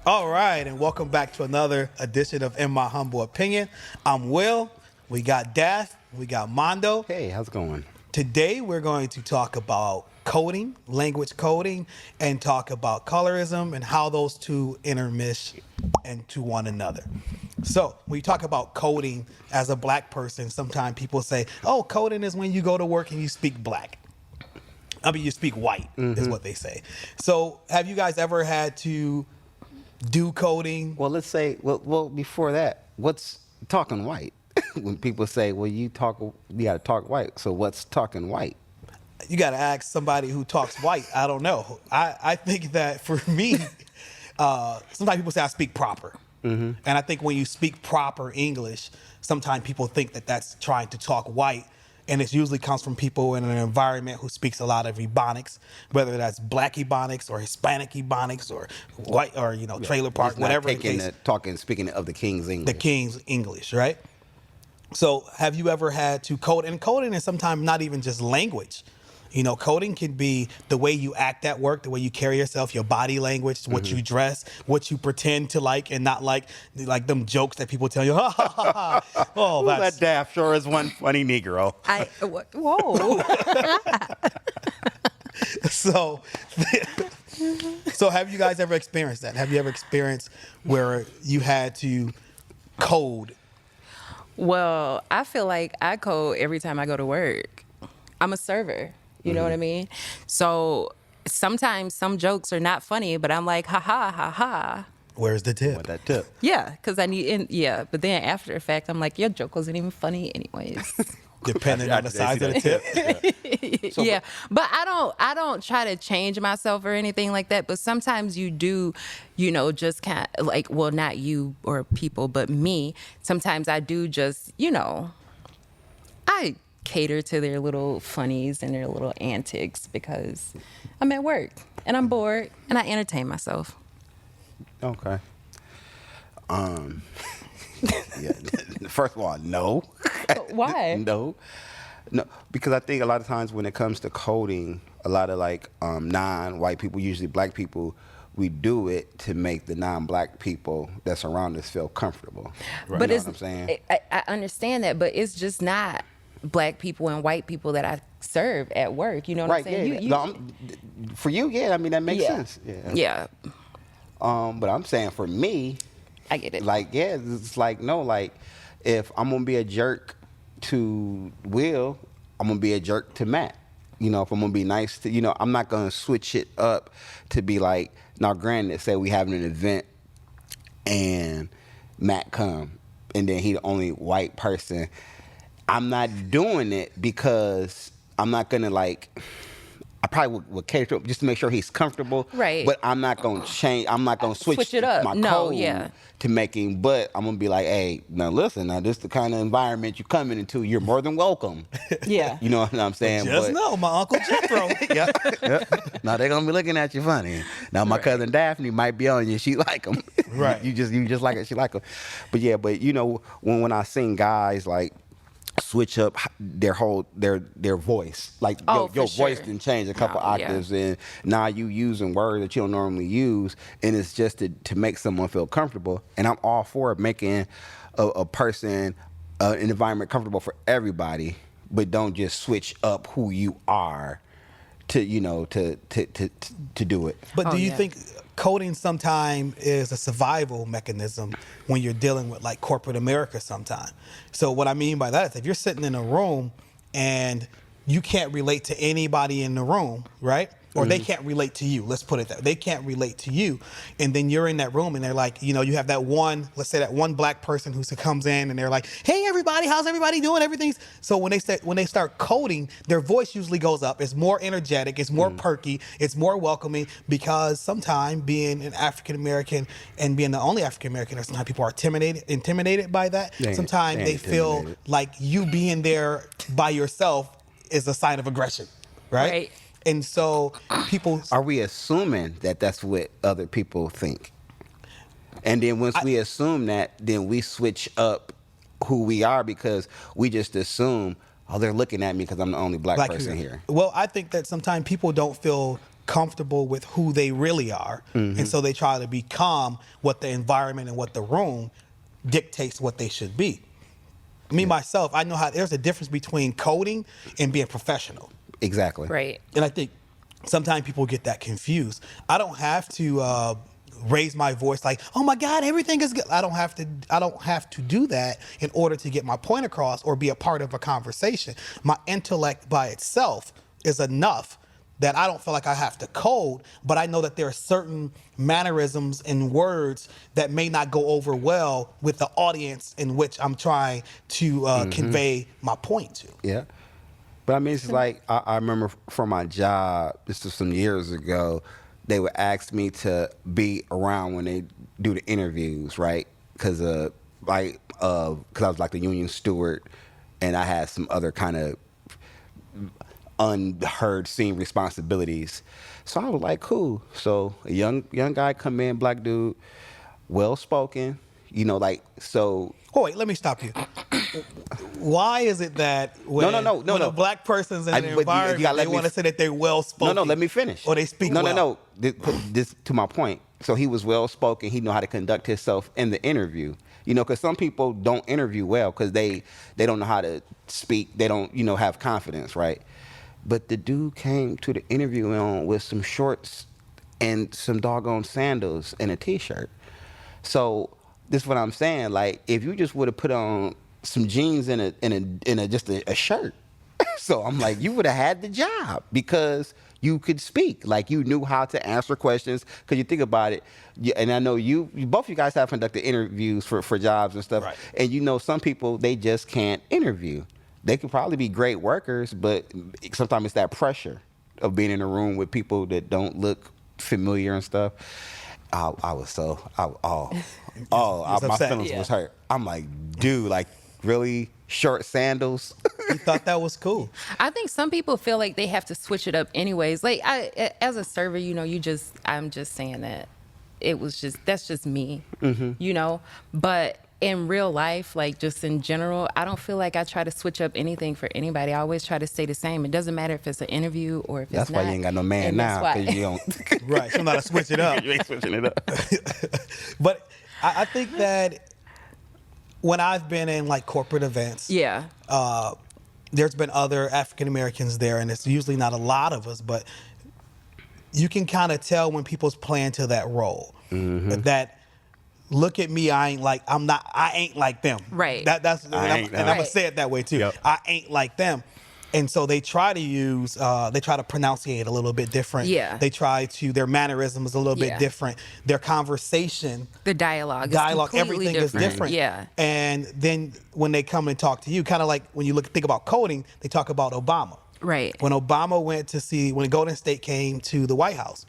All right, and welcome back to another edition of In My Humble Opinion. I'm Will. We got Daff. We got Mondo. Hey, how's it going? Today, we're going to talk about coding, language coding, and talk about colorism and how those two intermesh into one another. So when you talk about coding as a black person, sometimes people say, oh, coding is when you go to work and you speak black. I mean, you speak white is what they say. So have you guys ever had to do coding? Well, let's say, well, before that, what's talking white? When people say, well, you got to talk white. So what's talking white? You got to ask somebody who talks white. I don't know. I think that for me, sometimes people say I speak proper. And I think when you speak proper English, sometimes people think that that's trying to talk white. And it usually comes from people in an environment who speaks a lot of Ebonics, whether that's Black Ebonics or Hispanic Ebonics or white or, trailer park, whatever the case. Speaking of the King's English. The King's English, right? So have you ever had to code? And coding is sometimes not even just language. Coding can be the way you act at work, the way you carry yourself, your body language, what you dress, what you pretend to like and not like them jokes that people tell you, ha, ha, ha, ha. Oh, that's... That Daff sure is one funny Negro. Whoa. So have you guys ever experienced that? Have you ever experienced where you had to code? Well, I feel like I code every time I go to work. I'm a server. You know what I mean? So sometimes some jokes are not funny, but I'm like, ha ha, ha ha. Where's the tip? What that tip? Yeah, because but then after the fact, I'm like, your joke wasn't even funny anyways. Depending on the size of the tip. Yeah, but I don't try to change myself or anything like that. But sometimes you do, just kind of like, well, not you or people, but me. Sometimes I do just, I cater to their little funnies and their little antics because I'm at work and I'm bored and I entertain myself. Okay. Yeah. First of all, no. Why? No, because I think a lot of times when it comes to coding, a lot of non-white people, usually black people, we do it to make the non-black people that's around us feel comfortable. Right. But what I'm saying? I understand that, but it's just not black people and white people that I serve at work. You know what I'm saying? Yeah. For you, yeah. I mean, that makes sense. Yeah. But I'm saying for me, I get it. It's if I'm going to be a jerk to Will, I'm going to be a jerk to Matt. If I'm going to be nice to, I'm not going to switch it up to be like, now granted, say we having an event and Matt come and then he the only white person. I'm not doing it because I'm not going to I probably would cater to him just to make sure he's comfortable. Right. But I'm not going to change. I'm not going to switch it up. my code to making. But I'm going to be like, hey, now listen, this is the kind of environment you're coming into. You're more than welcome. Yeah. You know what I'm saying? Just know, my Uncle Jethro. Yeah. Now they're going to be looking at you funny. Now my cousin Daphne might be on you. She like him. Right. You just like it. She like him. But yeah, when I sing guys switch up their voice, your voice didn't change a couple octaves, and now you using words that you don't normally use, and it's just to make someone feel comfortable. And I'm all for making a person an environment comfortable for everybody, but don't just switch up who you are to do it. But do you think coding sometime is a survival mechanism when you're dealing with corporate America sometime? So what I mean by that is if you're sitting in a room and you can't relate to anybody in the room, right? or they can't relate to you. Let's put it that they can't relate to you, and then you're in that room, and they're like, you have that one, let's say that one black person who comes in, and they're like, "Hey, everybody, how's everybody doing? Everything's." So when they start coding, their voice usually goes up. It's more energetic. It's more perky. It's more welcoming, because sometimes being an African American and being the only African American, sometimes people are intimidated by that. Sometimes they feel like you being there by yourself is a sign of aggression, right? And so people are we assuming that that's what other people think, and then once we assume that, then we switch up who we are, because we just assume, oh, they're looking at me because I'm the only black person here. Well, I think that sometimes people don't feel comfortable with who they really are, and so they try to become what the environment and what the room dictates what they should be. Me myself, I know how there's a difference between coding and being professional. Exactly. Right. And I think sometimes people get that confused. I don't have to raise my voice like, "Oh my God, everything is good." I don't have to do that in order to get my point across or be a part of a conversation. My intellect by itself is enough that I don't feel like I have to code, but I know that there are certain mannerisms and words that may not go over well with the audience in which I'm trying to convey my point to. Yeah. But I mean, it's like, I remember from my job, this was some years ago, they would ask me to be around when they do the interviews, right? Because I was like the union steward, and I had some other kind of unheard seen responsibilities. So I was like, cool. So a young guy come in, black dude, well spoken, so. Oh, wait, let me stop you. Why is it that when a black person's in an environment, they want to say that they're well-spoken? No, let me finish. Or they speak well. No. This to my point. So he was well-spoken. He knew how to conduct himself in the interview. Because some people don't interview well because they don't know how to speak. They don't, have confidence, right? But the dude came to the interview on with some shorts and some doggone sandals and a T-shirt. So this is what I'm saying. Like, if you just would have put on some jeans and a shirt, so I'm like, you would have had the job because you could speak. Like, you knew how to answer questions. Because you think about it, and I know both of you guys have conducted interviews for jobs and stuff. Right. And some people, they just can't interview. They could probably be great workers, but sometimes it's that pressure of being in a room with people that don't look familiar and stuff. My feelings was hurt. I'm like, dude, like, really? Short sandals? You thought that was cool. I think some people feel like they have to switch it up anyways. Like, as a server, I'm just saying that that's just me, but in real life, like, just in general, I don't feel like I try to switch up anything for anybody. I always try to stay the same. It doesn't matter if it's an interview or if that's it's not. That's why you ain't got no man now, because you don't. Right, so I'm not to switch it up. You ain't switching it up. But I think that when I've been in, like, corporate events, there's been other African Americans there, and it's usually not a lot of us, but you can kind of tell when people's playing to that role. That, look at me, I ain't like them. Right. I'm gonna say it that way too. Yep. I ain't like them. And so they try to pronunciate a little bit different. Yeah. Their mannerism is a little bit different. Their conversation. The dialogue, everything is different. Yeah. And then when they come and talk to you, kind of like when you think about coding, they talk about Obama. Right. When when Golden State came to the White House,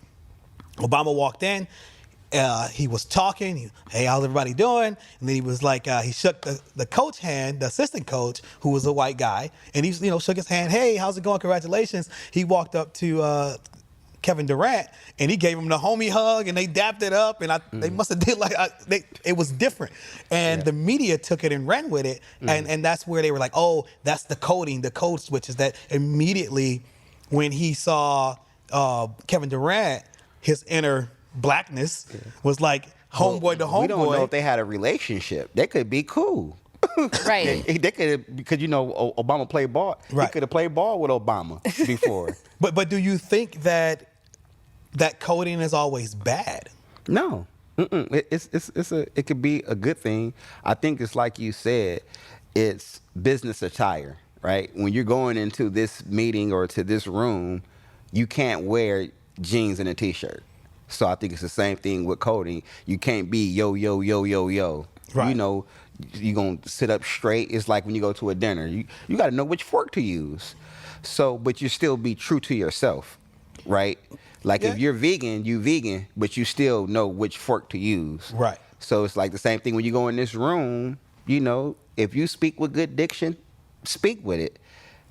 Obama walked in. He was talking. Hey, how's everybody doing? And then he was like, he shook the coach hand, the assistant coach, who was a white guy, and he shook his hand. Hey, how's it going? Congratulations. He walked up to Kevin Durant and he gave him the homie hug, and they dapped it up, and they must have did it was different, and the media took it and ran with it, and that's where they were like, oh, that's the code switch is that immediately when he saw Kevin Durant, his inner blackness was like homeboy to homeboy. We don't know if they had a relationship. They could be cool. Right. They could, because Obama played ball. Right. He could have played ball with Obama before. But do you think that coding is always bad? No. It could be a good thing. I think it's like you said, it's business attire, right? When you're going into this meeting or to this room, you can't wear jeans and a t-shirt. So I think it's the same thing with coding. You can't be yo, yo, yo, yo, yo. Right. You know, you're going to sit up straight. It's like when you go to a dinner. You got to know which fork to use. So, but you still be true to yourself, right? Like if you're vegan, you vegan, but you still know which fork to use. Right. So it's like the same thing when you go in this room, you know, if you speak with good diction, speak with it.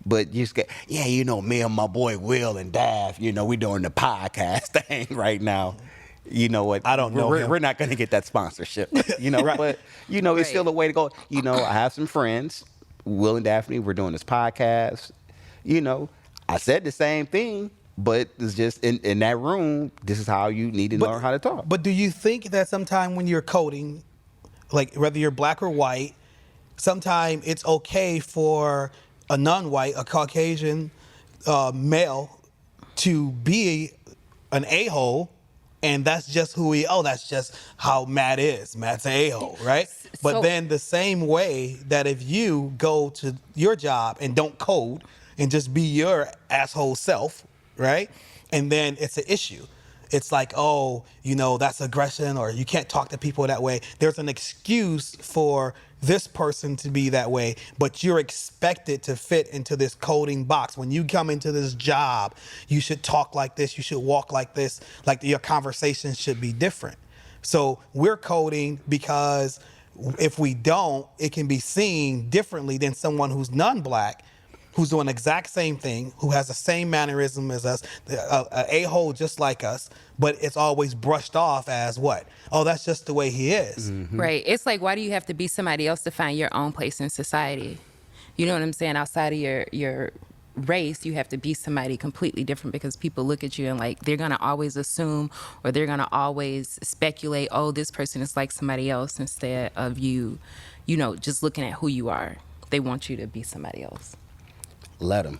But you just get, you know, me and my boy Will and Dav, you know, we doing the podcast thing right now. You know what? I don't know We're not going to get that sponsorship, you know, but, you know, it's still a way to go. You know, I have some friends, Will and Daphne, we're doing this podcast. You know, I said the same thing, but it's just in that room, this is how you need to learn how to talk. But do you think that sometime when you're coding, like whether you're black or white, sometime it's okay for a non-white, a Caucasian male to be an a-hole, and that's just that's just how Matt is. Matt's an a-hole, right? But then the same way that if you go to your job and don't code and just be your asshole self, right? And then it's an issue. It's like, oh, you know, that's aggression, or you can't talk to people that way. There's an excuse for this person to be that way, but you're expected to fit into this coding box. When you come into this job, you should talk like this, you should walk like this, like your conversation should be different. So we're coding because if we don't, it can be seen differently than someone who's non-black, who's doing the exact same thing, who has the same mannerism as us, a-hole just like us, but it's always brushed off as what? Oh, that's just the way he is. Mm-hmm. Right. It's like, why do you have to be somebody else to find your own place in society? You know what I'm saying? Outside of your race, you have to be somebody completely different because people look at you and like, they're going to always assume, or they're going to always speculate, oh, this person is like somebody else, instead of you know, just looking at who you are. They want you to be somebody else. Let them.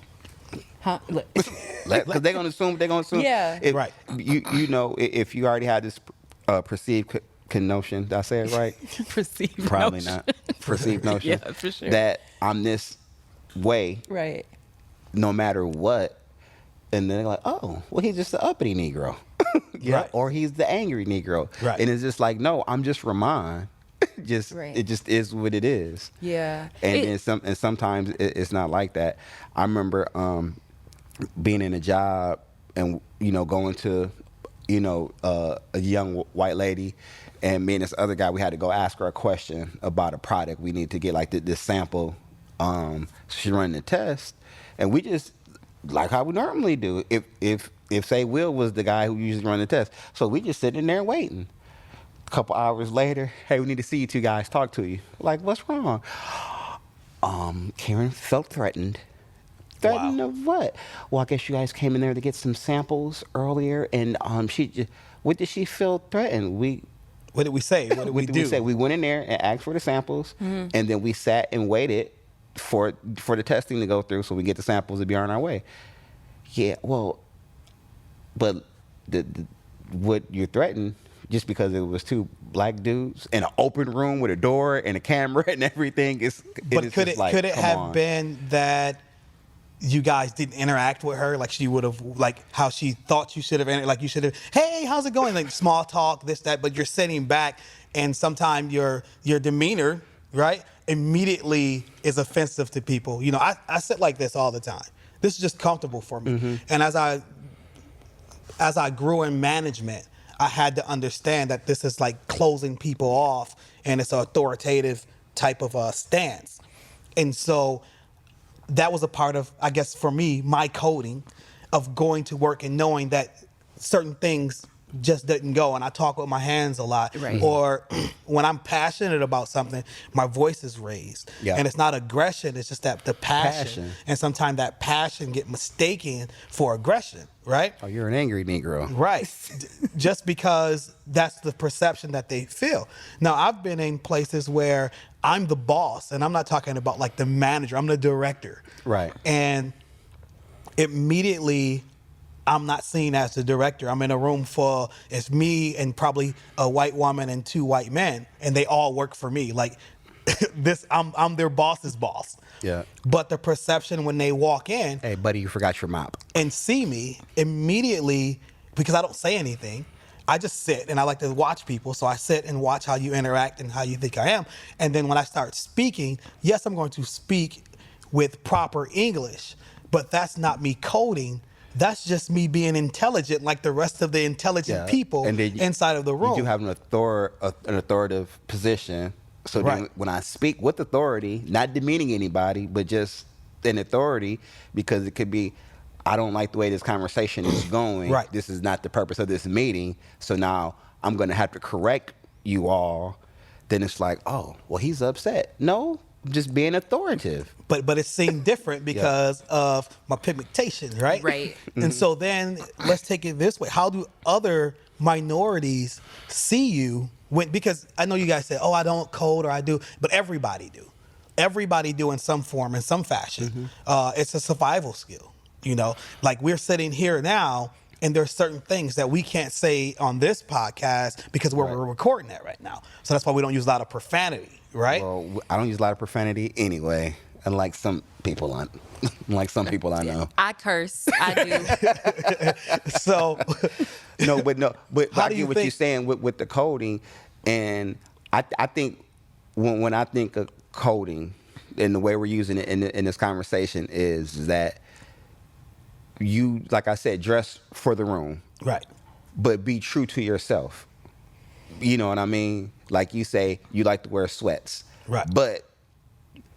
Huh? Because they're going to assume. Yeah. Right. You know, if you already had this perceived notion, did I say it right? Perceived Probably notion. not. Perceived notion. Yeah, for sure. That I'm this way. Right. No matter what. And then they're like, oh, well, he's just the uppity Negro. Right. Or he's the angry Negro. Right. And it's just like, no, I'm just Ramon. It just is what it is. Yeah. And sometimes it's not like that. I remember being in a job and, you know, going to, you know, a young white lady, and me and this other guy, we had to go ask her a question about a product. We need to get like this sample. She ran the test, and we just, like how we normally do. If say Will was the guy who usually run the test, so we just sitting there waiting. A couple hours later, hey, we need to see you two guys, talk to you. Like, what's wrong? Karen felt threatened. Threatened of what? Well, I guess you guys came in there to get some samples earlier, and what did she feel threatened? What did we say? What did we do? We went in there and asked for the samples, and then we sat and waited for the testing to go through so we get the samples to be on our way. Yeah, well, but what you're threatened, just because it was two black dudes in an open room with a door and a camera and everything, could it have been that you guys didn't interact with her like she would have, like how she thought you should have, like you should have, hey, how's it going? Like small talk, this, that, but you're sitting back, and sometimes your demeanor, right, immediately is offensive to people. You know, I sit like this all the time. This is just comfortable for me. Mm-hmm. And as I grew in management, I had to understand that this is like closing people off, and it's an authoritative type of a stance. And so that was a part of, I guess, for me, my coding of going to work and knowing that certain things just didn't go. And I talk with my hands a lot. Right. Or when I'm passionate about something, my voice is raised. Yeah. And it's not aggression, it's just that the passion. And sometimes that passion get mistaken for aggression, right? Oh, you're an angry Negro. Right. Just because that's the perception that they feel. Now, I've been in places where I'm the boss, and I'm not talking about like the manager, I'm the director. Right. And immediately I'm not seen as the director. I'm in a room full, it's me and probably a white woman and two white men, and they all work for me. Like, I'm their boss's boss. Yeah. But the perception when they walk in Hey, buddy, you forgot your mop. and see me immediately, because I don't say anything, I just sit, and I like to watch people. So I sit and watch how you interact and how you think I am. And then when I start speaking, yes, I'm going to speak with proper English, but that's not me coding. That's just me being intelligent, like the rest of the intelligent people And then inside of the room. You do have an authoritative position. So then Right. when I speak with authority, not demeaning anybody, but just an authority, because it could be, I don't like the way this conversation is going. Right. This is not the purpose of this meeting. So now I'm going to have to correct you all. Then it's like, oh, well, he's upset. No, just being authoritative. But it seemed different because of my pigmentation, right? Right. And so then let's take it this way. How do other minorities see you because I know you guys say, oh, I don't code or I do, but everybody do. Everybody do in some form, in some fashion. It's a survival skill, like we're sitting here now and there's certain things that we can't say on this podcast because we're recording that right now. So that's why we don't use a lot of profanity, right? Well, I don't use a lot of profanity anyway, unlike some people I know. I curse. I do. So But How I do get you what think- you're saying with the coding, and I think when I think of coding and the way we're using it in this conversation is that you, like I said, dress for the room, right. but be true to yourself. You know what I mean? Like you say, you like to wear sweats, Right. But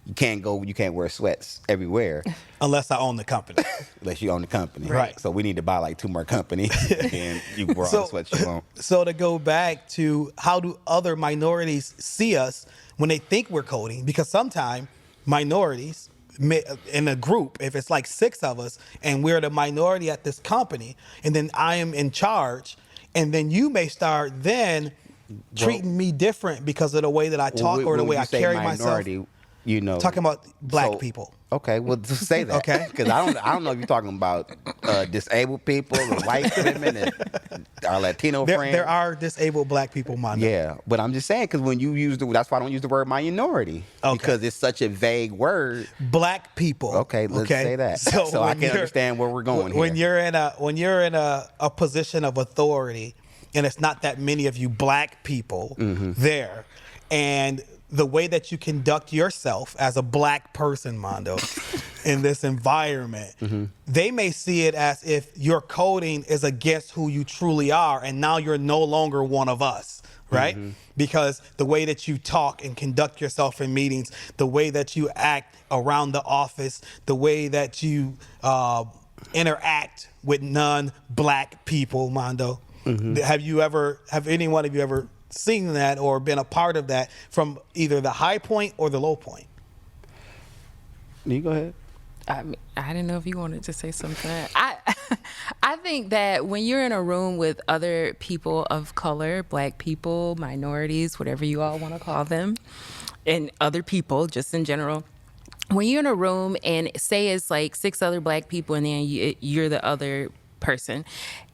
you can't wear sweats everywhere. Unless I own the company. Unless you own the company. Right. So we need to buy like 2 more companies and you can wear all the sweats you want. So to go back to how do other minorities see us when they think we're coding? Because sometimes minorities in a group, if it's like 6 of us and we're the minority at this company, and then I am in charge, and then you may start then treating me different because of the way that I talk or the way I carry myself. Talking about black people. Okay, well, just say that. Okay. Because I don't know if you're talking about disabled people or white women and our Latino friends. There are disabled black people, Mondo. Yeah, but I'm just saying because when you use that's why I don't use the word minority. Okay. Because it's such a vague word. Black people. Okay, let's say that. So I when can you're- understand where we're going when here. When you're in a position of authority, and it's not that many of you black people there, and the way that you conduct yourself as a black person, Mondo, in this environment, they may see it as if your coding is against who you truly are, and now you're no longer one of us, right? Because the way that you talk and conduct yourself in meetings, the way that you act around the office, the way that you interact with non-black people, Mondo. Have any one of you ever seen that or been a part of that from either the high point or the low point? You go ahead. I didn't know if you wanted to say something. I think that when you're in a room with other people of color, black people, minorities, whatever you all want to call them, and other people just in general, when you're in a room and say it's like 6 other black people and then you're the other person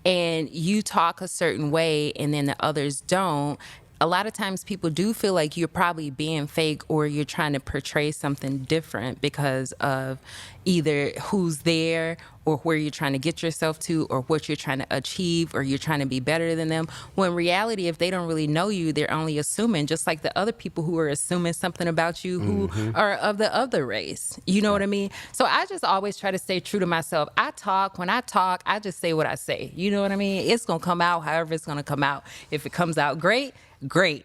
and you talk a certain way and then the others don't, a lot of times people do feel like you're probably being fake or you're trying to portray something different because of either who's there or where you're trying to get yourself to or what you're trying to achieve or you're trying to be better than them. When in reality, if they don't really know you, they're only assuming, just like the other people who are assuming something about you who are of the other race. You know what I mean? So I just always try to stay true to myself. When I talk, I just say what I say. You know what I mean? It's going to come out however it's going to come out. If it comes out great.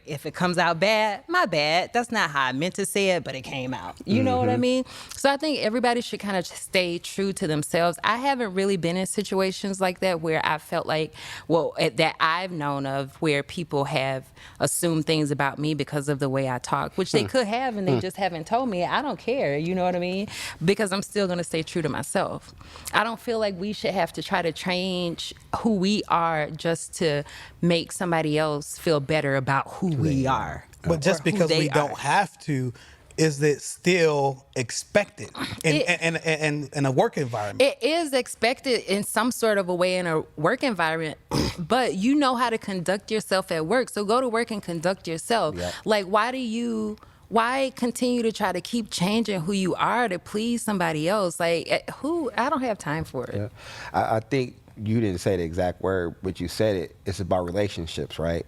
If it comes out bad, my bad. That's not how I meant to say it, but it came out. You know what I mean? So I think everybody should kind of stay true to themselves. I haven't really been in situations like that where I felt like, that I've known of where people have assumed things about me because of the way I talk, which they could have and they just haven't told me. I don't care, you know what I mean? Because I'm still going to stay true to myself. I don't feel like we should have to try to change who we are just to make somebody else feel better about who we are. But just because we don't have to, is it still expected in a work environment? It is expected in some sort of a way in a work environment, but you know how to conduct yourself at work. So go to work and conduct yourself. Yeah. Like, why do you why continue to try to keep changing who you are to please somebody else? Like, I don't have time for it. Yeah. I think you didn't say the exact word, but you said it. It's about relationships, right?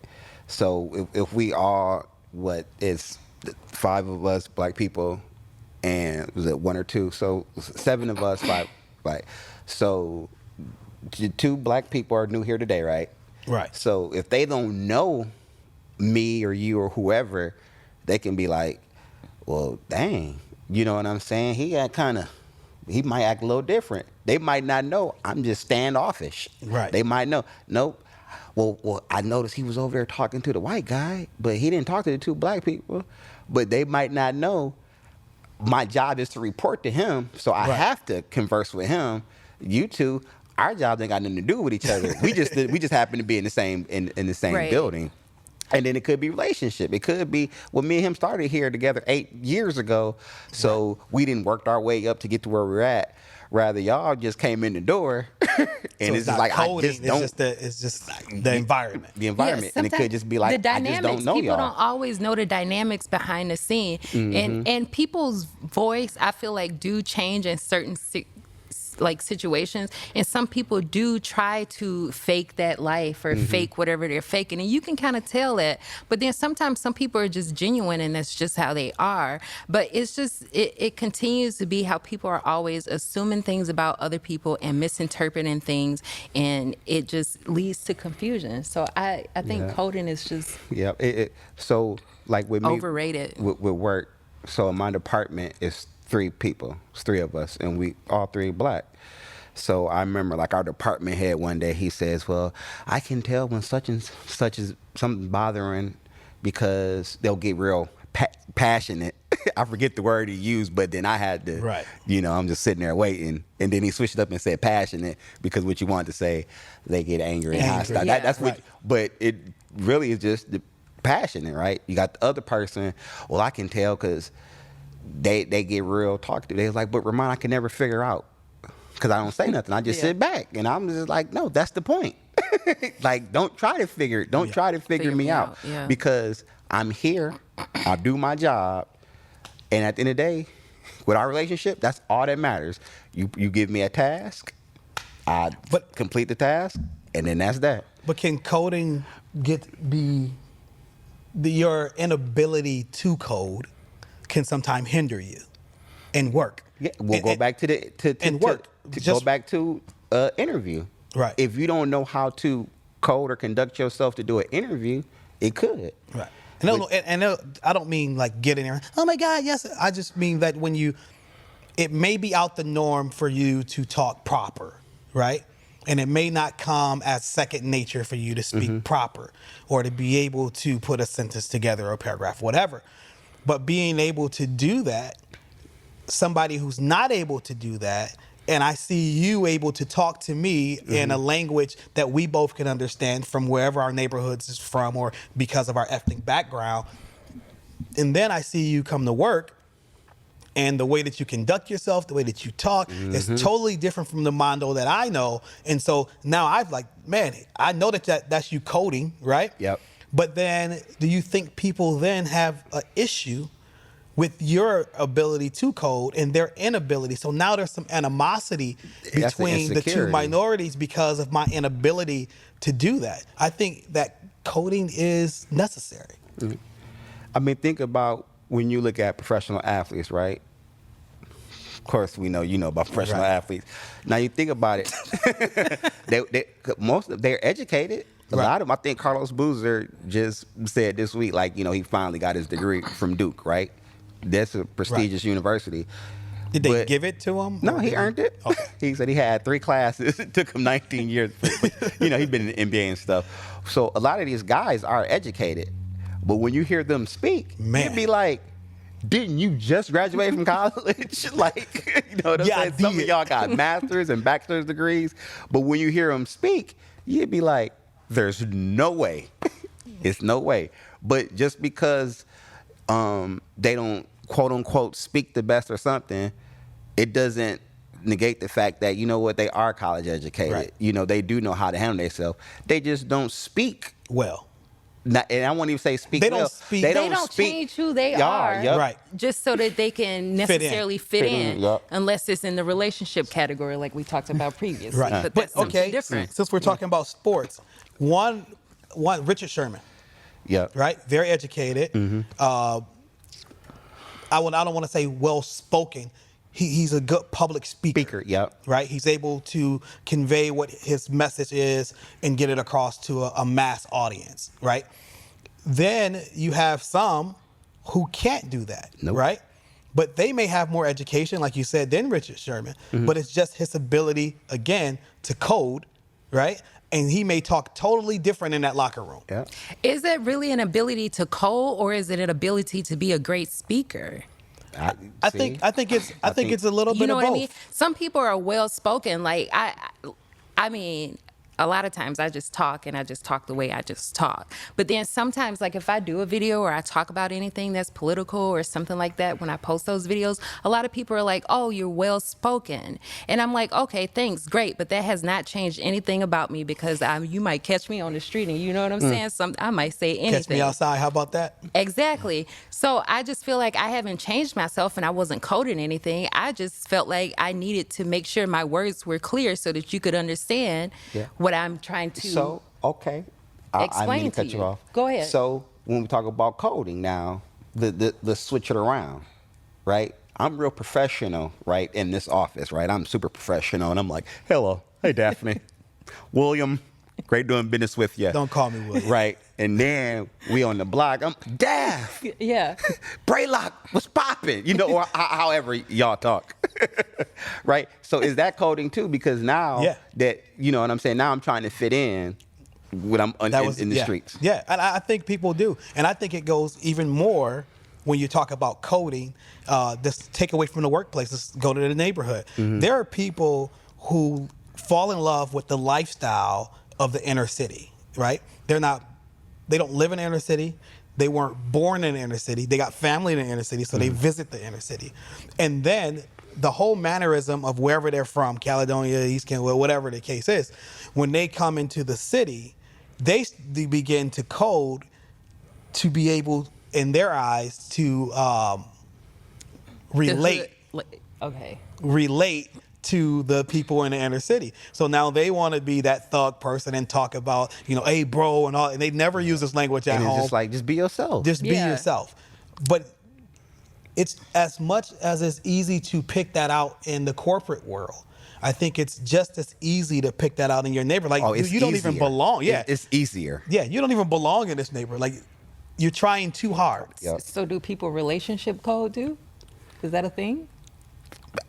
So if we all, what is 5 of us black people, and was it 1 or 2? So 7 of us, 5, right? So 2 black people are new here today, right? Right. So if they don't know me or you or whoever, they can be like, well, dang, you know what I'm saying? He might act a little different. They might not know I'm just standoffish. Right. They might know, nope. Well, I noticed he was over there talking to the white guy, but he didn't talk to the 2 black people. But they might not know my job is to report to him, so I have to converse with him. You 2, our jobs ain't got nothing to do with each other. We just happen to be in the same building. And then it could be relationship. It could be, well, me and him started here together 8 years ago, so we didn't work our way up to get to where we're at. Rather, y'all just came in the door, and So it's just like coding, I just don't. it's just the environment. The environment, and it could just be like the dynamics. I just don't know People y'all. don't always know the dynamics behind the scene, and people's voice, I feel like, do change in certain situations, and some people do try to fake that life or fake whatever they're faking, and you can kind of tell that. But then sometimes some people are just genuine, and that's just how they are. But it's just it continues to be how people are always assuming things about other people and misinterpreting things, and it just leads to confusion. So I think coding is just so like with me, overrated with work. So in my department, it's 3 people. It's 3 of us, and we all 3 black. So I remember, like, our department head one day, he says, well, I can tell when such and such is something bothering because they'll get real passionate. I forget the word he used, but then I had to, I'm just sitting there waiting. And then he switched it up and said passionate because what you wanted to say, they get angry and hostile. Yeah. That's what, but it really is just the passionate, right? You got the other person, well, I can tell because they get real talkative. They was like, but Ramon, I can never figure out because I don't say nothing. I just sit back, and I'm just like, no, that's the point. Like, don't try to figure me out because I'm here. I do my job, and at the end of the day, with our relationship, that's all that matters. You give me a task, I complete the task, and then that's that. But can coding your inability to code can sometimes hinder you in work? Yeah, we'll go back to go back to interview. Right. If you don't know how to code or conduct yourself to do an interview, it could. Right. And I don't mean like get in there, oh my God, yes. I just mean that it may be out the norm for you to talk proper, right? And it may not come as second nature for you to speak proper or to be able to put a sentence together or a paragraph, whatever. But being able to do that, somebody who's not able to do that, and I see you able to talk to me in a language that we both can understand from wherever our neighborhoods is from or because of our ethnic background, and then I see you come to work, and the way that you conduct yourself, the way that you talk is totally different from the Mondo that I know. And so now I've like, man, I know that's you coding, right? Yep. But then do you think people then have an issue with your ability to code and their inability? So now there's some animosity between the 2 minorities because of my inability to do that. I think that coding is necessary. I mean, think about when you look at professional athletes, right? Of course, we know you know about professional athletes. Now you think about it, they're educated. A lot of them, I think Carlos Boozer just said this week, like, he finally got his degree from Duke, right? That's a prestigious university. Did they give it to him? No, he earned it. Okay. He said he had 3 classes. It took him 19 years. He'd been in the NBA and stuff. So a lot of these guys are educated. But when you hear them speak, you'd be like, didn't you just graduate from college? Like, what I'm saying? Some of y'all got master's and bachelor's degrees. But when you hear them speak, you'd be like, there's no way. It's no way. But just because they don't, quote unquote, speak the best or something, it doesn't negate the fact that, they are college educated. Right. They do know how to handle themselves. They just don't speak well. and I won't even say speak They don't well. speak- They don't change who they are. Yep. Right. Just so that they can necessarily fit in, yep. unless it's in the relationship category like we talked about previously. Right. But that's something okay, different. since we're talking about sports, one Richard Sherman, Yep. right? Very educated. I don't want to say well spoken. He's a good public speaker. Yep. Right. He's able to convey what his message is and get it across to a mass audience. Right. Then you have some who can't do that. Nope. Right. But they may have more education, like you said, than Richard Sherman. But it's just his ability, again, to code, right? And he may talk totally different in that locker room. Yeah. Is it really an ability to code, or is it an ability to be a great speaker? I think it's a little bit You know of what both. I mean? Some people are well spoken. Like I mean, a lot of times I just talk and I just talk the way I just talk. But then sometimes, like if I do a video or I talk about anything that's political or something like that, when I post those videos, a lot of people are like, "Oh, you're well spoken," and I'm like, "Okay, thanks, great," but that has not changed anything about me, because you might catch me on the street and you know what I'm saying. I might say anything. Catch me outside. How about that? Exactly. So I just feel like I haven't changed myself, and I wasn't coding anything. I just felt like I needed to make sure my words were clear so that you could understand what I'm trying to So, okay. I explain mean to cut to you off. Go ahead. So, when we talk about coding now, let's switch it around, right? I'm real professional, right, in this office, right? I'm super professional, and I'm like, hello. Hey, Daphne. William, great doing business with you. Don't call me William. Right. And then we on the block, I'm, Daph, Yeah. Braylock, what's popping? You know, or however y'all talk. Right? So is that coding too? Because now that, you know what I'm saying, now I'm trying to fit in when I'm in the streets. Yeah, and I think people do. And I think it goes even more when you talk about coding. Just take away from the workplace, let's go to the neighborhood. There are people who fall in love with the lifestyle of the inner city, right? They don't live in the inner city. They weren't born in the inner city. They got family in the inner city, so they visit the inner city. And then the whole mannerism of wherever they're from, Caledonia, East Kent, whatever the case is, when they come into the city, they begin to code to be able, in their eyes, to relate to the people in the inner city. So now they want to be that thug person and talk about, hey, bro, and all. And they never use this language at And home. it's just like, just be yourself. Just be yourself. But it's as much as it's easy to pick that out in the corporate world. I think it's just as easy to pick that out in your neighborhood. Like you don't even belong. Yeah, it's easier. Yeah, you don't even belong in this neighborhood. Like you're trying too hard. Yep. So do people relationship code too? Is that a thing?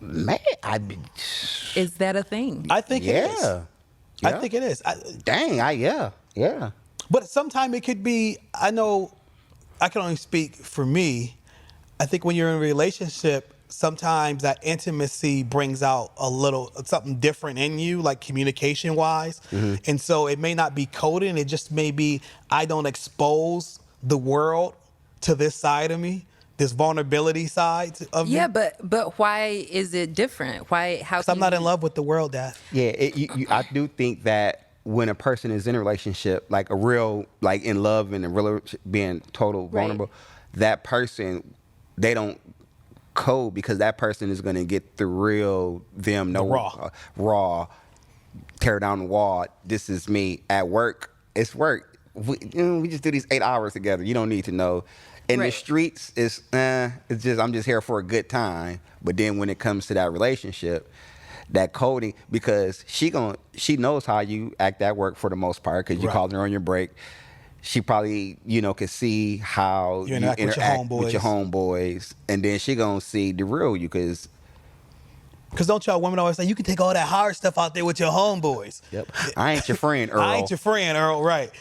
Man, Is that a thing? I think it is. I think it is. Yeah. But sometimes it could be, I know, I can only speak for me. I think when you're in a relationship, sometimes that intimacy brings out something different in you, like communication wise. And so it may not be coding. It just may be, I don't expose the world to this side of me, this vulnerability side of me. Yeah, but why is it different? How? Because I'm not in love with the world, Daph. Yeah, I do think that when a person is in a relationship, like a real, like in love and a real being total vulnerable, that person, they don't code, because that person is going to get the real them, raw, tear down the wall. This is me at work. It's work. We just do these 8 hours together. You don't need to know. In the streets, it's just, I'm just here for a good time. But then when it comes to that relationship, that coding, because she knows how you act at work for the most part, because you called her on your break. She probably, could see how you interact with your homeboys, and then she gonna see the real you, because don't y'all women always say, you can take all that hard stuff out there with your homeboys? Yep. I ain't your friend, Earl. I ain't your friend, Earl. Right.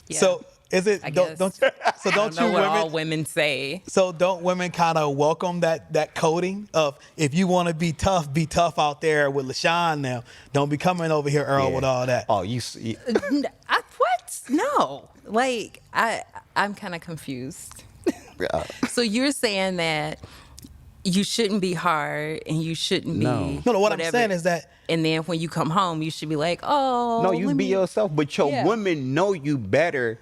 Yeah. So is it? I guess. Don't I don't know what all women say. So don't women kind of welcome that coding of, if you want to be tough out there with LaShawn now. Don't be coming over here, Earl, with all that. Oh, What? No. Like I'm kind of confused. So you're saying that you shouldn't be hard and you shouldn't be No, what I'm saying is that, and then when you come home, you should be like, oh. No, you be yourself, but your women know you better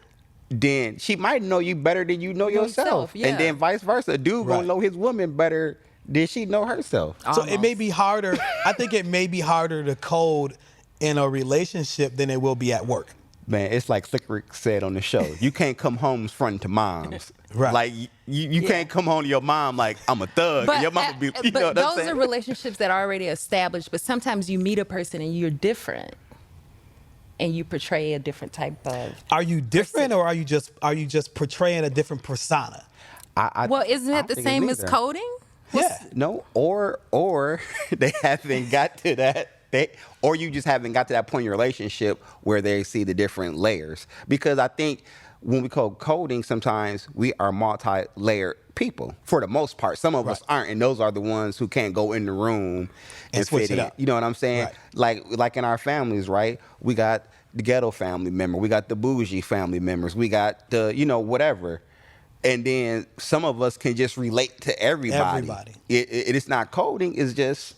then she might know you better than you know yourself. Yeah. And then vice versa. A dude gonna know his woman better than she know herself. So it may be harder. I think it may be harder to code in a relationship than it will be at work. Man, it's like Slick Rick said on the show. You can't come home fronting to moms. Right. Like, you can't come home to your mom like, I'm a thug. But, your mom will be, you know what I'm those saying? are relationships that are already established. But sometimes you meet a person and you're different, and you portray a different type of. Are you different, or are you just portraying a different persona? Well, isn't that the same as coding? Yeah. No, or they haven't got to that. Or you just haven't got to that point in your relationship where they see the different layers. Because I think when we code coding, sometimes we are multi-layered people for the most part. Some of us aren't, and those are the ones who can't go in the room and switch fit it in. up. You know what I'm saying? Right. Like in our families, right? We got the ghetto family member, we got the bougie family members, we got the, whatever. And then some of us can just relate to everybody. It's not coding, it's just,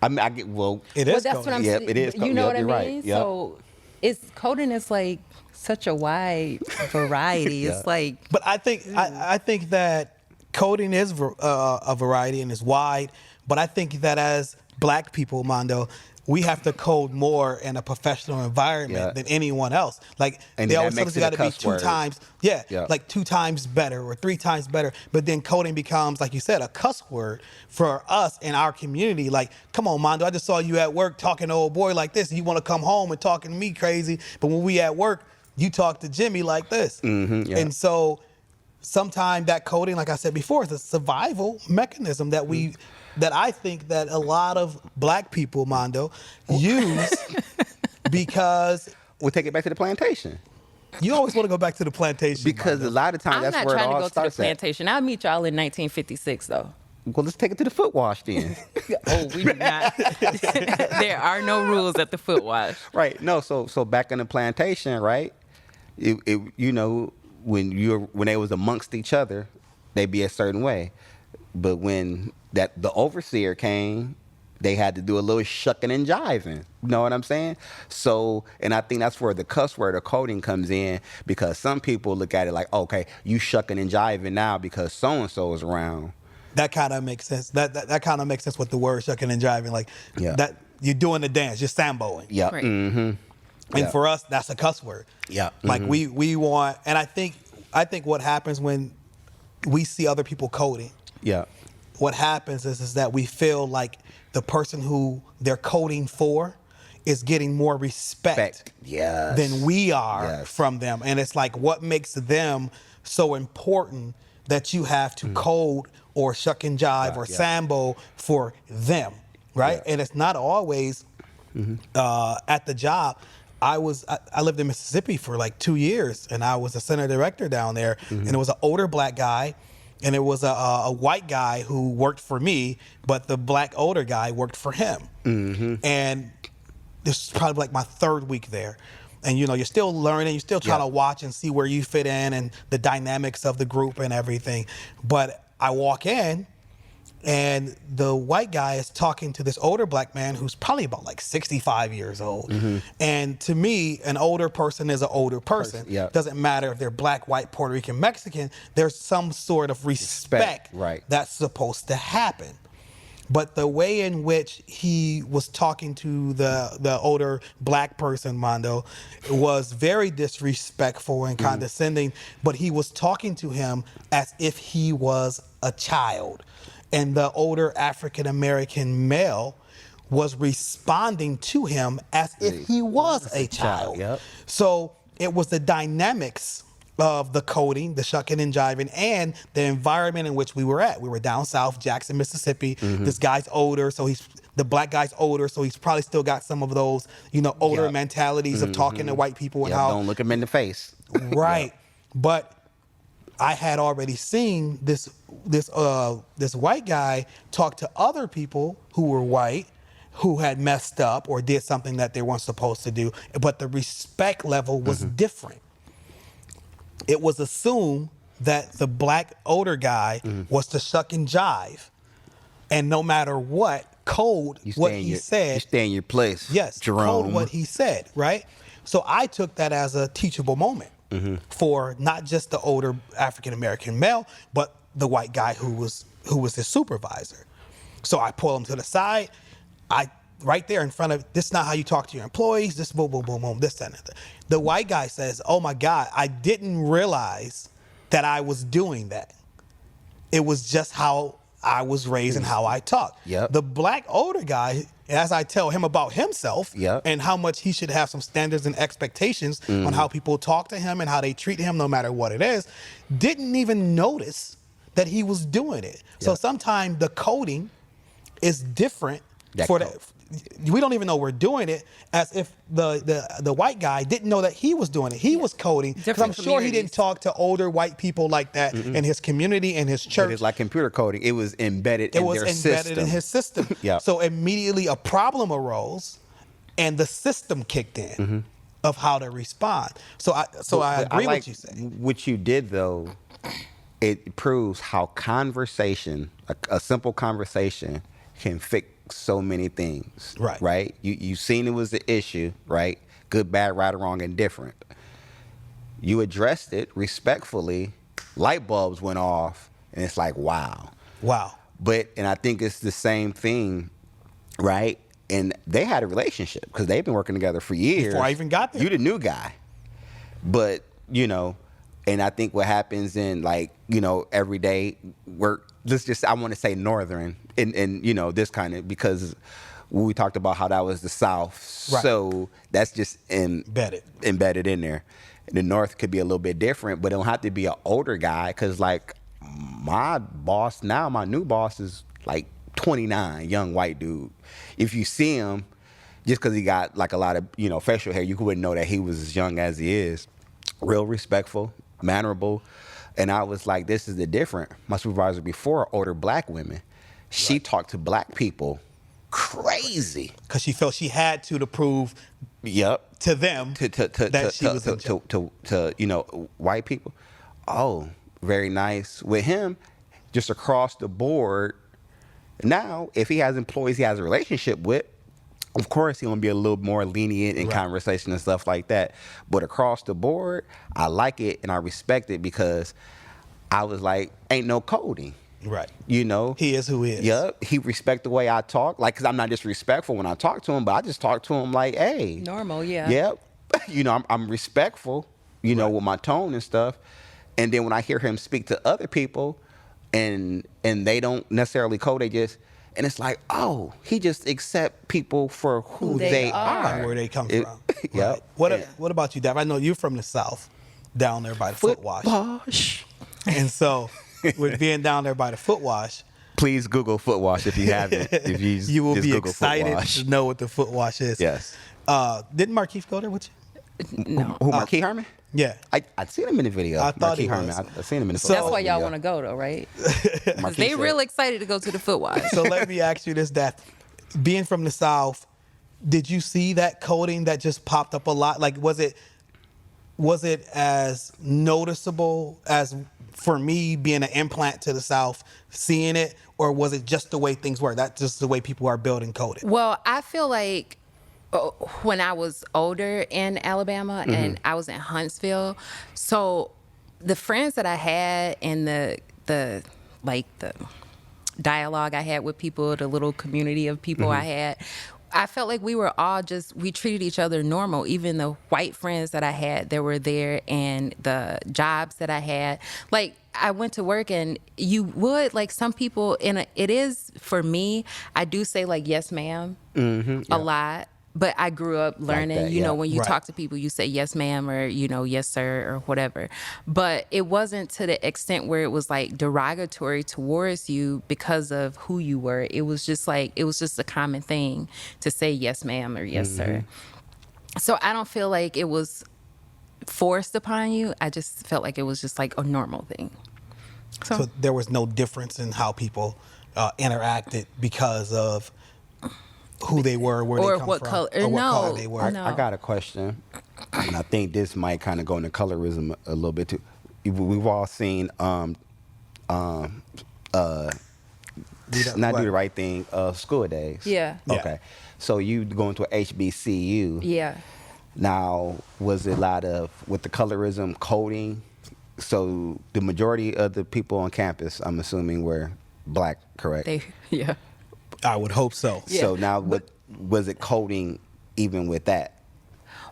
I mean, it is. Well, that's coding. what I'm Yep, saying. it is. You know what I mean? Right. Yep. So coding is like such a wide variety. It's like. But I think that coding is a variety and is wide. But I think that as Black people, Mondo, we have to code more in a professional environment than anyone else. Like, and they always tell us you got to be two times, like 2 times better or 3 times better. But then coding becomes, like you said, a cuss word for us in our community. Like, come on, Mondo, I just saw you at work talking to old boy like this, and you want to come home and talking to me crazy. But when we at work, you talk to Jimmy like this. And so sometimes that coding, like I said before, is a survival mechanism that that I think that a lot of Black people, Mondo, use because. We'll take it back to the plantation. You always want to go back to the plantation. Because Mondo. a lot of times that's where it all I'm not trying to go to the starts plantation. I'll meet y'all in 1956, though. Well, let's take it to the foot wash then. Oh, we do not. There are no rules at the foot wash. Right. No. So back in the plantation, right? When they was amongst each other, they be a certain way. But when the overseer came, they had to do a little shucking and jiving. You know what I'm saying? So, and I think that's where the cuss word or coding comes in, because some people look at it like, okay, you shucking and jiving now because so-and-so is around. That kind of makes sense. That kind of makes sense with the word shucking and jiving. Like, that you're doing the dance, you're samboing. Yeah. Right. Mm-hmm. And for us, that's a cuss word. Yeah. Like, we want, and I think what happens when we see other people coding. Yeah. What happens is that we feel like the person who they're coding for is getting more respect than we are from them. And it's like, what makes them so important that you have to code or shuck and jive or sambo for them, right? And it's not always at the job. I lived in Mississippi for like 2 years, and I was a center director down there, and it was an older Black guy, and it was a white guy who worked for me, but the Black older guy worked for him. And this is probably like my 3rd week there. And you're still learning, you're still trying to watch and see where you fit in and the dynamics of the group and everything. But I walk in, and the white guy is talking to this older Black man who's probably about like 65 years old. And to me, an older person is an older person. Doesn't matter if they're Black, white, Puerto Rican, Mexican. There's some sort of respect that's supposed to happen. But the way in which he was talking to the older Black person, Mondo, was very disrespectful and condescending. But he was talking to him as if he was a child. And the older African American male was responding to him as if he was a child. So it was the dynamics of the coding, the shucking and jiving, and the environment in which we were at. We were down south, Jackson, Mississippi. This guy's older, so the Black guy's older, so he's probably still got some of those, older mentalities of talking to white people and how don't look him in the face. Right. But I had already seen this white guy talk to other people who were white, who had messed up or did something that they weren't supposed to do, but the respect level was different. It was assumed that the Black older guy was to shuck and jive, and no matter what, code what he said. You stay in your place. Yes, Jerome. code what he said, right? So I took that as a teachable moment. for not just the older African American male, but the white guy who was his supervisor. So I pull him to the side. Right there in front of, this is not how you talk to your employees. This boom, boom, boom, boom, this, that, and that. The white guy says, "Oh my God, I didn't realize that I was doing that. It was just how I was raised and how I talk." Yep. The black older guy, as I tell him about himself Yep. and how much he should have some standards and expectations on how people talk to him and how they treat him no matter what it is, didn't even notice that he was doing it. So Yep. sometimes the coding is different That for code. that. We don't even know we're doing it, as if the white guy didn't know that he was doing it. He was coding, because I'm Different sure he didn't communities. talk to older white people like that in his community, in his But church. it's like computer coding. It was embedded It in was their embedded system. in his system. Yeah. So immediately a problem arose, and the system kicked in of how to respond. So I But agree like with you say. what you did though. It proves how conversation, a simple conversation, can fix so many things. Right. Right. You seen it was the issue. Right. Good, bad, right or wrong, indifferent. You addressed it respectfully. Light bulbs went off, and it's like, wow. Wow. And I think it's the same thing, right? And they had a relationship because they've been working together for years. Before I even got there. You the new guy. But, and I think what happens in everyday work, I want to say northern and this kind of, because we talked about how that was the South. Right. So that's just Embedded in there. The North could be a little bit different, but it don't have to be an older guy, because like my boss now, my new boss is like 29, young white dude. If you see him, just because he got like a lot of facial hair, you wouldn't know that he was as young as he is. Real respectful, mannerable, and I was like, this is the different. My supervisor before, older black women, she talked to black people crazy. Because she felt she had to prove Yep. to them that she was in charge. to white people. Oh, very nice. With him, just across the board. Now, if he has employees he has a relationship with, of course he's gonna be a little more lenient in conversation and stuff like that. But across the board, I like it and I respect it, because I was like, ain't no coding. Right. He is who he is. Yep. He respect the way I talk. Like, because I'm not disrespectful when I talk to him, but I just talk to him like, hey. Normal, yeah. Yep. I'm respectful, with my tone and stuff. And then when I hear him speak to other people and they don't necessarily code, and it's like, oh, he just accept people for who they are. And where they come from. Yep. Right. What about you, Dave? I know you're from the South, down there by the foot wash. And so, with being down there by the foot wash, Please Google foot wash if you haven't. If you will just be Google foot excited wash. to know what the foot wash is. Yes. Didn't Markeith go there with you? No. Who, Marquis Harmon? Yeah. I'd seen him in the video. I thought Marquis he Harmon. was. I've seen him in the So- That's why y'all video. want to go though, right? Marquis They said- real excited to go to the foot wash. So let me ask you this, that being from the South, did you see that coding that just popped up a lot? Like, was it as noticeable as for me being an implant to the South, seeing it, or was it just the way things were? That's just the way people are building coded. Well, I feel like when I was older in Alabama and I was in Huntsville, so the friends that I had and the dialogue I had with people, the little community of people I had, I felt like we were all we treated each other normal. Even the white friends that I had that were there and the jobs that I had. Like, I went to work and you would, like, some people, it is, for me, I do say, like, yes, ma'am, a lot. But I grew up learning, that, yeah. when you Right. talk to people, you say yes, ma'am, or, yes, sir, or whatever. But it wasn't to the extent where it was like derogatory towards you because of who you were. It was just a common thing to say yes, ma'am, or yes, sir. So I don't feel like it was forced upon you. I just felt like it was just like a normal thing. So there was no difference in how people interacted because of who they were, where Or they come what from, color- or what no. color they were. No. I got a question, and I think this might kind of go into colorism a little bit too. We've all seen Not Do the Right Thing, School Days. Yeah. Yeah. Okay. So you going to a HBCU. Yeah. Now, was it a lot of with the colorism coding? So the majority of the people on campus, I'm assuming, were black, correct? Yeah. I would hope so. Yeah. So now, what was it coding even with that?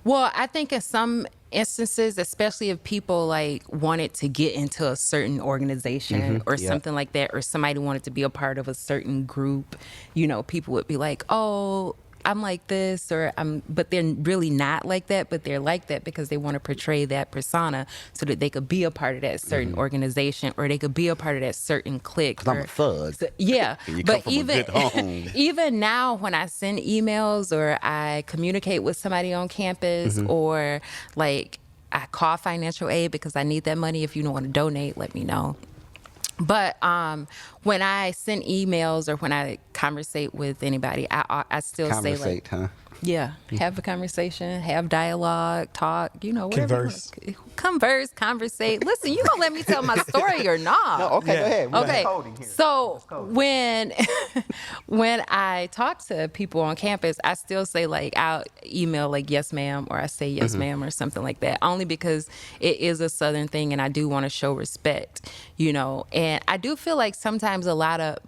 Well, I think in some instances, especially if people like wanted to get into a certain organization or yeah. something like that, or somebody wanted to be a part of a certain group, you know, people would be like, oh, I'm like this, but they're really not like that, but they're like that because they want to portray that persona so that they could be a part of that certain organization, or they could be a part of that certain clique. 'Cause I'm a thug. Yeah. And you But come from a good home. even now when I send emails or I communicate with somebody on campus or like I call financial aid because I need that money. If you don't want to donate, let me know. But when I send emails or when I conversate with anybody, I still say like, Huh? yeah, have a conversation, have dialogue, talk, you know, whatever. Converse. Conversate. Listen, you gonna let me tell my story or not? No, okay, Yeah. go ahead. We're Okay. coding here. So when when I talk to people on campus, I still say like I'll email like yes ma'am, or I say yes ma'am or something like that. Only because it is a Southern thing and I do want to show respect, you know. And I do feel like sometimes a lot of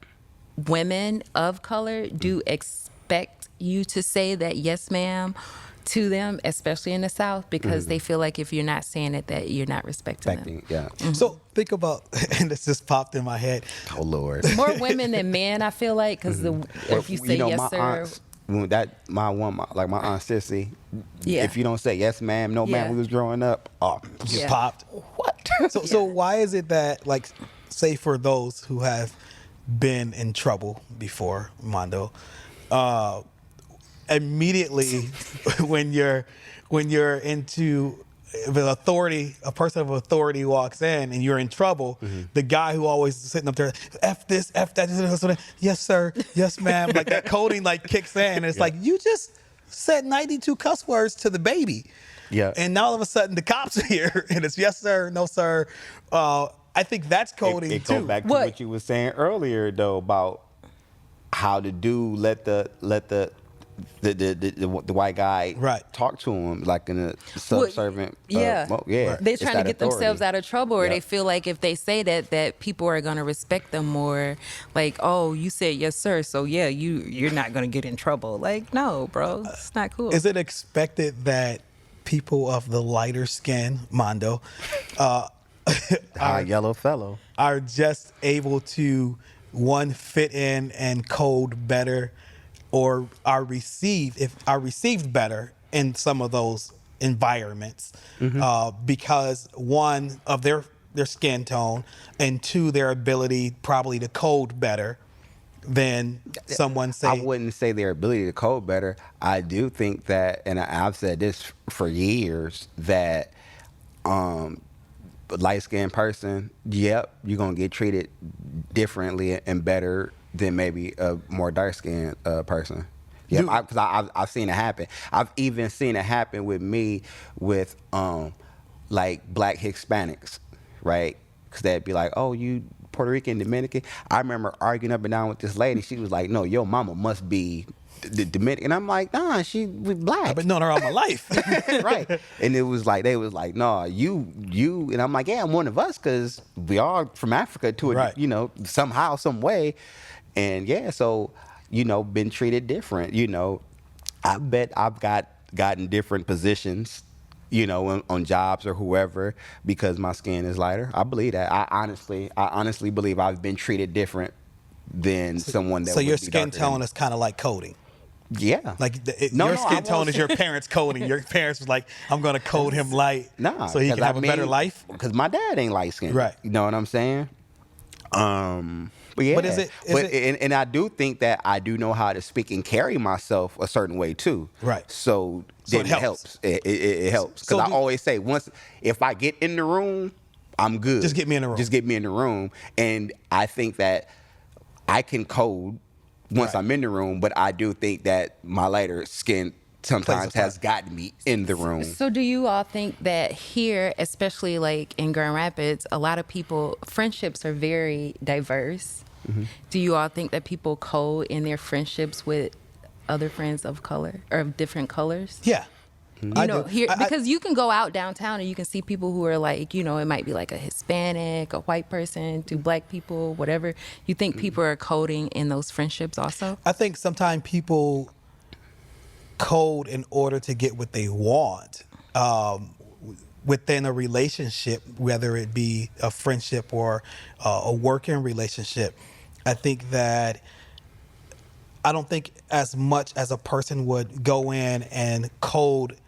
women of color do expect you to say that yes ma'am to them, especially in the South, because they feel like if you're not saying it, that you're not respecting them. Yeah. So think about, and this just popped in my head. Oh Lord. More women than men, I feel like, because if you say yes my sir, aunts, my aunt Sissy. Yeah. If you don't say yes ma'am, no ma'am, Yeah. we was growing up. Oh, Just Yeah. popped. What? So why is it that, like, say for those who have been in trouble before, Mondo, immediately when you're into the authority, a person of authority walks in and you're in trouble, the guy who always is sitting up there, F this, F that, yes sir, yes ma'am, like that coding like kicks in, and it's like you just said 92 cuss words to the baby. Yeah. And now all of a sudden the cops are here and it's yes sir, no sir. I think that's coding it too. goes back to What? what you were saying earlier though about how the dude let the white guy Right. talk to him like in a subservient. yeah. Yeah. They're It's trying to that get themselves authority. out of trouble, or Yep. they feel like if they say that people are going to respect them more. Like, oh, you said yes, sir, so yeah, you're not going to get in trouble. Like, no, bro, it's not cool. Is it expected that people of the lighter skin, Mondo, Yellow fellow. are just able to, one, fit in and code better, or are received better in some of those environments because, one, of their skin tone, and two, their ability probably to code better than someone say. I wouldn't say their ability to code better. I do think that, and I've said this for years, that light-skinned person, yep, you're going to get treated differently and better than maybe a more dark-skinned person. Yeah, because I've seen it happen. I've even seen it happen with me with like black Hispanics, right? Because they'd be like, oh, you Puerto Rican, Dominican. I remember arguing up and down with this lady. She was like, no, your mama must be the Dominican. And I'm like, nah, she was black. I've been knowing her all my life. Right. And it was like, they was like, nah, you. And I'm like, yeah, I'm one of us because we all from Africa to a, Right. you know, somehow, some way. And yeah, so, you know, been treated different. You know, I bet I've gotten different positions, you know, on jobs or whoever because my skin is lighter. I believe that. I honestly believe I've been treated different than someone that So would your be skin darker tone than me. is kind of like coding. Yeah. Like No, your no, I skin tone won't is your parents' coding. Your parents was like, I'm going to code him light Nah, so he can have a better life. Because my dad ain't light skinned. Right. You know what I'm saying? But yeah. But is it- and I do think that I do know how to speak and carry myself a certain way too. Right. So So then it it helps. helps. It helps. Because So I always say if I get in the room, I'm good. Just get me in the room. Just get me in the room. And I think that I can code once Right. I'm in the room, but I do think that my lighter skin sometimes part. has gotten me in the room. So do you all think that here, especially like in Grand Rapids, a lot of people, friendships are very diverse? Do you all think that people code in their friendships with other friends of color or of different colors? Yeah. You know, here because you can go out downtown and you can see people who are like, you know, it might be like a Hispanic, a white person, two black people, whatever. You think people are coding in those friendships also? I think sometimes people code in order to get what they want within a relationship, whether it be a friendship or a working relationship. I think that I don't think as much as a person would go in and code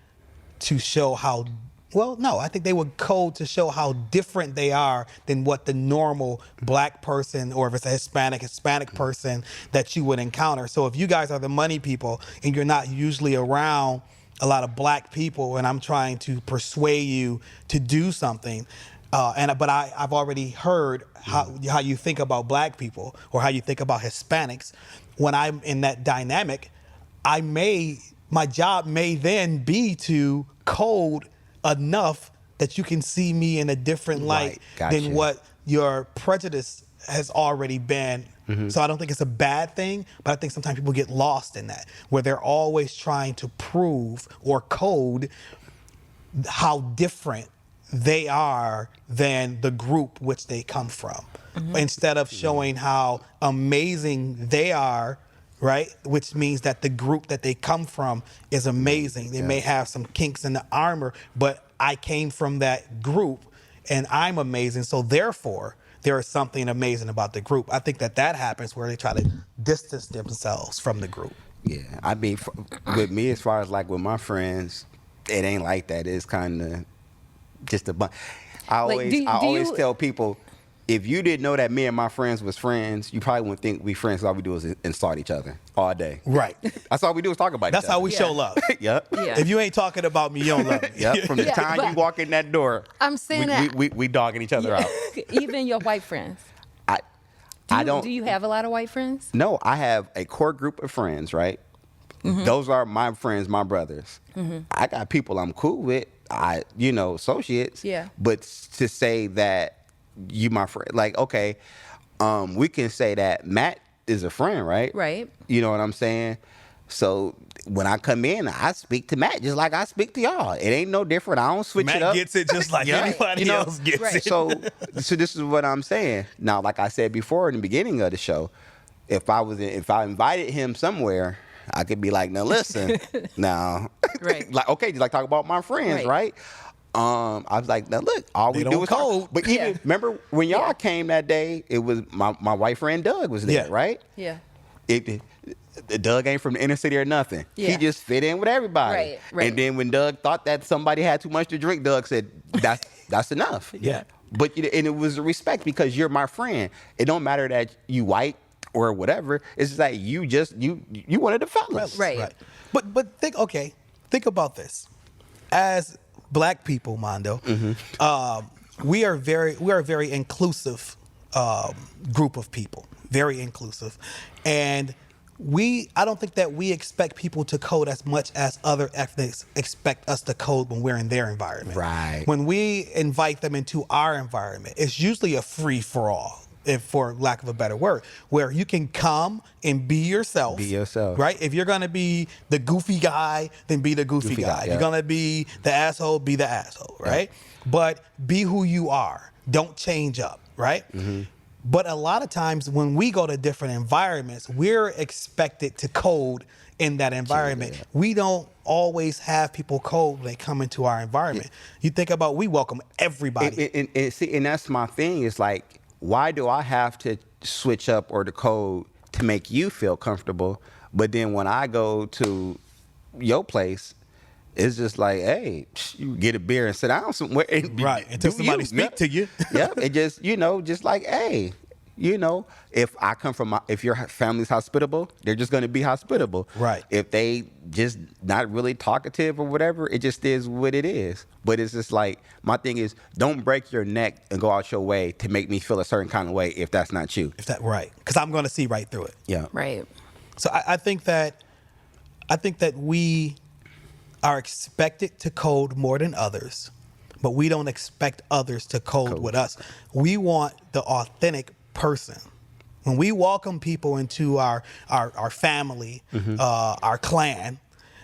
to show how, well, no, I think they would code to show how different they are than what the normal black person, or if it's a Hispanic person that you would encounter. So if you guys are the money people and you're not usually around a lot of black people and I'm trying to persuade you to do something, but I've already heard how you think about black people or how you think about Hispanics. When I'm in that dynamic, my job may then be to code enough that you can see me in a different light than what your prejudice has already been. So I don't think it's a bad thing, but I think sometimes people get lost in that, where they're always trying to prove or code how different they are than the group which they come from, instead of showing how amazing they are, right? Which means that the group that they come from is amazing. They may have some kinks in the armor, but I came from that group and I'm amazing. So therefore, there is something amazing about the group. I think that happens where they try to distance themselves from the group. Yeah, I mean, with me, as far as like with my friends, it ain't like that. It's kind of just a bunch. I always tell people, if you didn't know that me and my friends was friends, you probably wouldn't think we friends. All we do is insult each other all day. Right. That's all we do is talk about That's each other. how we show love. Yep. Yeah. If you ain't talking about me, you don't love me. Yep. From the time you walk in that door, I'm saying we dogging each other out. Even your white friends. I don't. Do you have a lot of white friends? No, I have a core group of friends, right? Those are my friends, my brothers. I got people I'm cool with, associates. Yeah. But to say that you my friend, like, okay, we can say that Matt is a friend, right? Right. You know what I'm saying? So when I come in, I speak to Matt just like I speak to y'all. It ain't no different. I don't switch Matt it up. gets it just like anybody else gets it. So this is what I'm saying. Now, like I said before in the beginning of the show, if I invited him somewhere, I could be like, now listen, now, Right. like, okay, just like talk about my friends, right? I was like, now look, all we do is code. talk. But even remember when y'all came that day, it was my white friend Doug was there, right? Yeah. Doug ain't from the inner city or nothing. Yeah. He just fit in with everybody. Right. And then when Doug thought that somebody had too much to drink, Doug said, that's enough. Yeah. But and it was respect because you're my friend. It don't matter that you white or whatever. It's just like you one of the fellas. Right. But think about this. As black people, Mondo, we are a very inclusive group of people. Very inclusive. And I don't think that we expect people to code as much as other ethnics expect us to code when we're in their environment. Right. When we invite them into our environment, it's usually a free for all, if for lack of a better word, where you can come and be yourself. Be yourself. Right? If you're gonna be the goofy guy, then be the goofy guy. If you're gonna be the asshole, be the asshole, right? But be who you are. Don't change up, right? But a lot of times when we go to different environments, we're expected to code in that environment. We don't always have people code when they come into our environment. You think about, we welcome everybody. And that's my thing. It's like, why do I have to switch up or the code to make you feel comfortable? But then when I go to your place, it's just like, hey, you get a beer and sit down somewhere. And until somebody speak to you. Yep. It just, just like, hey, if your family's hospitable, they're just going to be hospitable. Right. If they just not really talkative or whatever, it just is what it is. But it's just like, my thing is, don't break your neck and go out your way to make me feel a certain kind of way if that's not you. Right. Because I'm going to see right through it. Yeah. Right. So I think that we are expected to code more than others, but we don't expect others to code with us. We want the authentic person. When we welcome people into our family, our clan,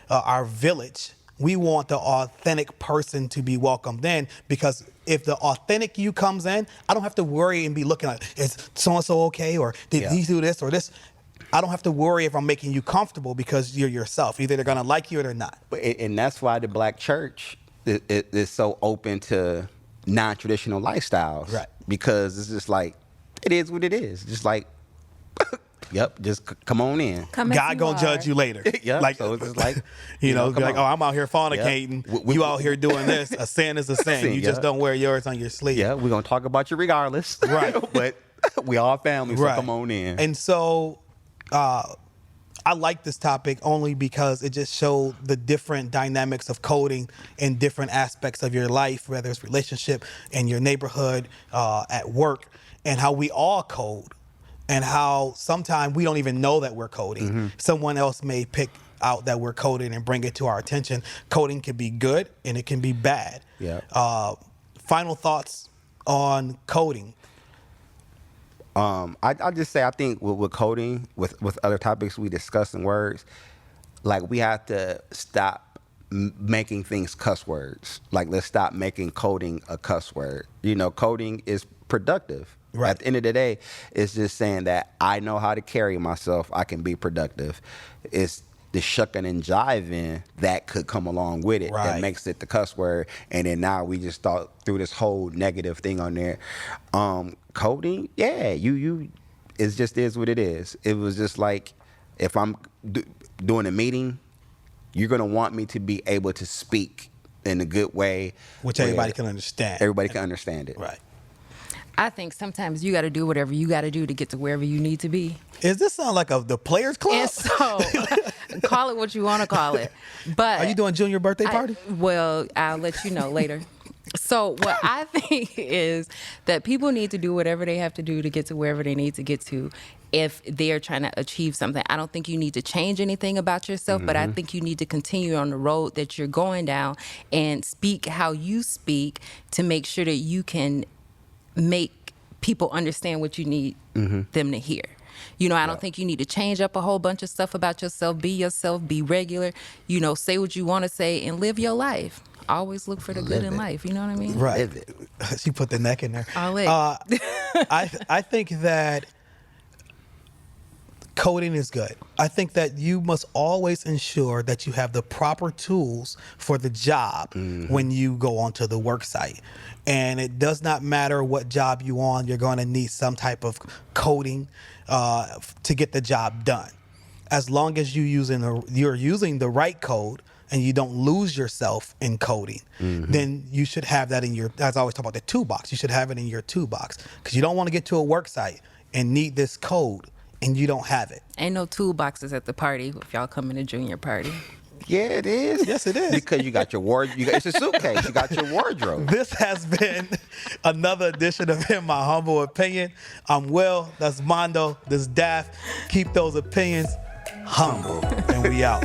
our village, we want the authentic person to be welcomed in, because if the authentic you comes in, I don't have to worry and be looking at, is so-and-so okay? Or did he do this or this? I don't have to worry if I'm making you comfortable, because you're yourself. Either they're going to like you or they're not. And that's why the black church is so open to non-traditional lifestyles. Right. Because it's just like, it is what it is. Just like, yep, just come on in. God gonna judge you later. Yeah, like, so it's just like, like, oh, I'm out here fornicating. Yeah. You out here doing this. A sin is a sin. You just don't wear yours on your sleeve. Yeah, we're going to talk about you regardless. Right. But we all family, so come on in. And so I like this topic only because it just showed the different dynamics of coding in different aspects of your life, whether it's relationship, in your neighborhood, at work, and how we all code, and how sometimes we don't even know that we're coding. Mm-hmm. Someone else may pick out that we're coding and bring it to our attention. Coding can be good and it can be bad. Yeah. Final thoughts on coding. I just say, I think with coding, with other topics we discuss in words, like we have to stop making things cuss words. Like, let's stop making coding a cuss word. Coding is productive. Right. At the end of the day, it's just saying that I know how to carry myself. I can be productive. It's the shucking and jiving that could come along with it that makes it the cuss word. And then now we just threw this whole negative thing on there. Coding, yeah, it just is what it is. It was just like, if I'm doing a meeting, you're going to want me to be able to speak in a good way. Which everybody can understand. Everybody can understand it. Right. I think sometimes you got to do whatever you got to do to get to wherever you need to be. Is this sound like the Players Club? And so, call it what you want to call it. But are you doing junior birthday party? Well, I'll let you know later. So what I think is that people need to do whatever they have to do to get to wherever they need to get to if they're trying to achieve something. I don't think you need to change anything about yourself, but I think you need to continue on the road that you're going down and speak how you speak to make sure that you can make people understand what you need them to hear. I don't think you need to change up a whole bunch of stuff about yourself. Be yourself, be regular, say what you want to say and live your life. Always look for the good in life. You know what I mean? Right. She put the neck in there. I think that coding is good. I think that you must always ensure that you have the proper tools for the job when you go onto the work site. And it does not matter what job you're on, you're going to need some type of coding to get the job done. As long as you're using the right code and you don't lose yourself in coding, then you should have that in your, as I always talk about the toolbox, you should have it in your toolbox, because you don't want to get to a work site and need this code and you don't have it. Ain't no toolboxes at the party if y'all come in a junior party. Yeah, it is. Yes, it is. Because you got your it's a suitcase. You got your wardrobe. This has been another edition of In My Humble Opinion. I'm Will. That's Mondo. This is Daft. Keep those opinions humble. And we out.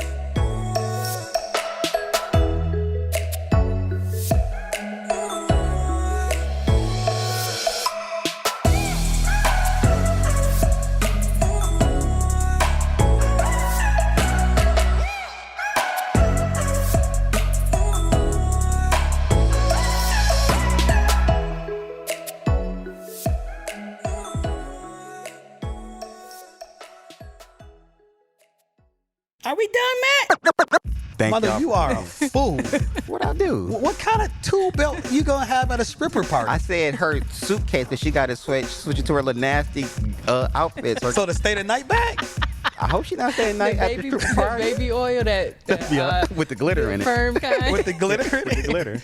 Are we done, Matt? Thank Mondo, y'all. you are a fool. What I do? What kind of tool belt you gonna have at a stripper party? I said her suitcase, that she got to switch it to her little nasty outfits. So to stay the night bag? I hope she not staying night at the stripper party. Baby oil that With the glitter in it. firm kind. With the glitter in it? With the glitter.